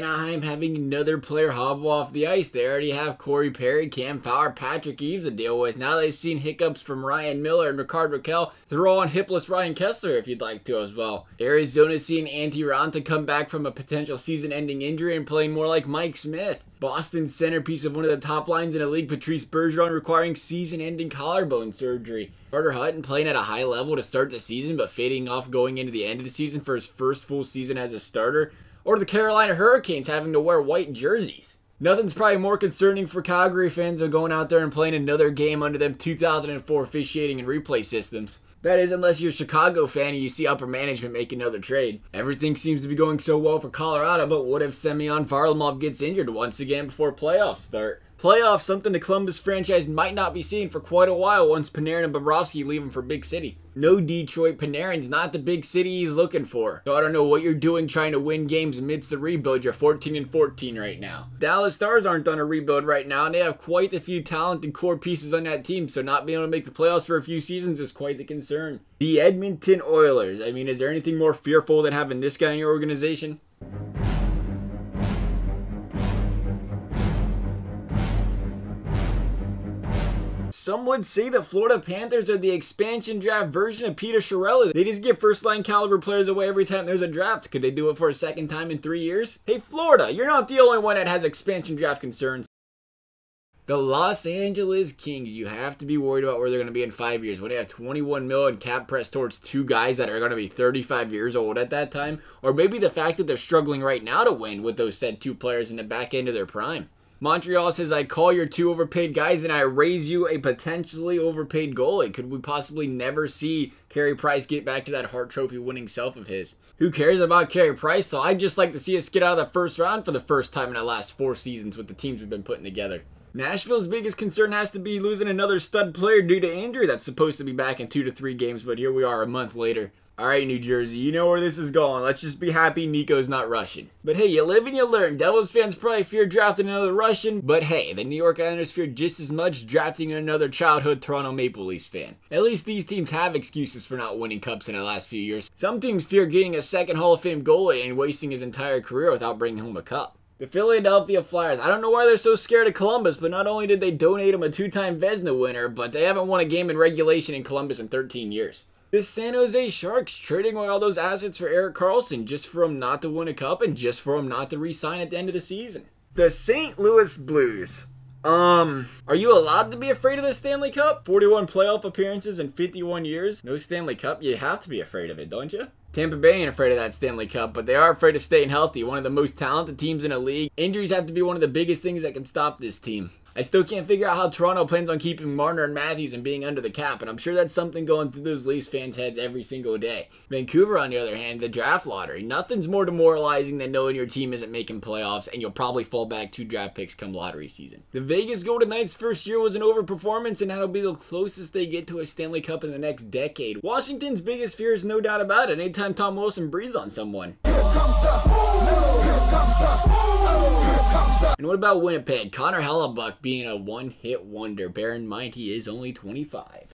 Anaheim having another player hobble off the ice. They already have Corey Perry, Cam Fowler, Patrick Eves to deal with. Now they've seen hiccups from Ryan Miller and Rickard Rakell. Throw on hipless Ryan Kessler if you'd like to as well. Arizona's seeing Antti Raanta come back from a potential season-ending injury and playing more like Mike Smith. Boston's centerpiece of one of the top lines in the league, Patrice Bergeron, requiring season-ending collarbone surgery. Carter Hutton playing at a high level to start the season, but fading off going into the end of the season for his first full season as a starter. Or the Carolina Hurricanes having to wear white jerseys. Nothing's probably more concerning for Calgary fans than going out there and playing another game under them 2004 officiating and replay systems. That is, unless you're a Chicago fan and you see upper management make another trade. Everything seems to be going so well for Colorado, but what if Semyon Varlamov gets injured once again before playoffs start? Playoffs, something the Columbus franchise might not be seeing for quite a while once Panarin and Bobrovsky leave him for big city. No Detroit, Panarin's not the big city he's looking for. So I don't know what you're doing trying to win games amidst the rebuild. You're 14-14 right now. Dallas Stars aren't on a rebuild right now, and they have quite a few talented core pieces on that team, so not being able to make the playoffs for a few seasons is quite the concern. The Edmonton Oilers. I mean, is there anything more fearful than having this guy in your organization? Some would say the Florida Panthers are the expansion draft version of Peter Chiarelli. They just give first-line caliber players away every time there's a draft. Could they do it for a second time in 3 years? Hey, Florida, you're not the only one that has expansion draft concerns. The Los Angeles Kings, you have to be worried about where they're going to be in 5 years. When they have $21 million cap press towards two guys that are going to be 35 years old at that time. Or maybe the fact that they're struggling right now to win with those said two players in the back end of their prime. Montreal says, I call your two overpaid guys and I raise you a potentially overpaid goalie. Could we possibly never see Carey Price get back to that Hart Trophy winning self of his? Who cares about Carey Price though? I'd just like to see us get out of the first round for the first time in the last 4 seasons with the teams we've been putting together. Nashville's biggest concern has to be losing another stud player due to injury that's supposed to be back in 2 to 3 games, but here we are a month later. Alright, New Jersey, you know where this is going. Let's just be happy Nico's not Russian. But hey, you live and you learn. Devils fans probably fear drafting another Russian, but hey, the New York Islanders fear just as much drafting another childhood Toronto Maple Leafs fan. At least these teams have excuses for not winning cups in the last few years. Some teams fear getting a second Hall of Fame goalie and wasting his entire career without bringing home a cup. The Philadelphia Flyers, I don't know why they're so scared of Columbus, but not only did they donate him a 2-time Vezina winner, but they haven't won a game in regulation in Columbus in 13 years. The San Jose Sharks trading away all those assets for Erik Karlsson just for him not to win a cup and just for him not to re-sign at the end of the season. The St. Louis Blues. Are you allowed to be afraid of the Stanley Cup? 41 playoff appearances in 51 years. No Stanley Cup? You have to be afraid of it, don't you? Tampa Bay ain't afraid of that Stanley Cup, but they are afraid of staying healthy. One of the most talented teams in the league. Injuries have to be one of the biggest things that can stop this team. I still can't figure out how Toronto plans on keeping Marner and Matthews and being under the cap, and I'm sure that's something going through those Leafs fans' heads every single day. Vancouver, on the other hand, the draft lottery. Nothing's more demoralizing than knowing your team isn't making playoffs, and you'll probably fall back 2 draft picks come lottery season. The Vegas Golden Knights' first year was an overperformance, and that'll be the closest they get to a Stanley Cup in the next decade. Washington's biggest fear is no doubt about it. Anytime Tom Wilson breathes on someone. And what about Winnipeg? Connor Hellebuck being a one-hit wonder. Bear in mind he is only 25.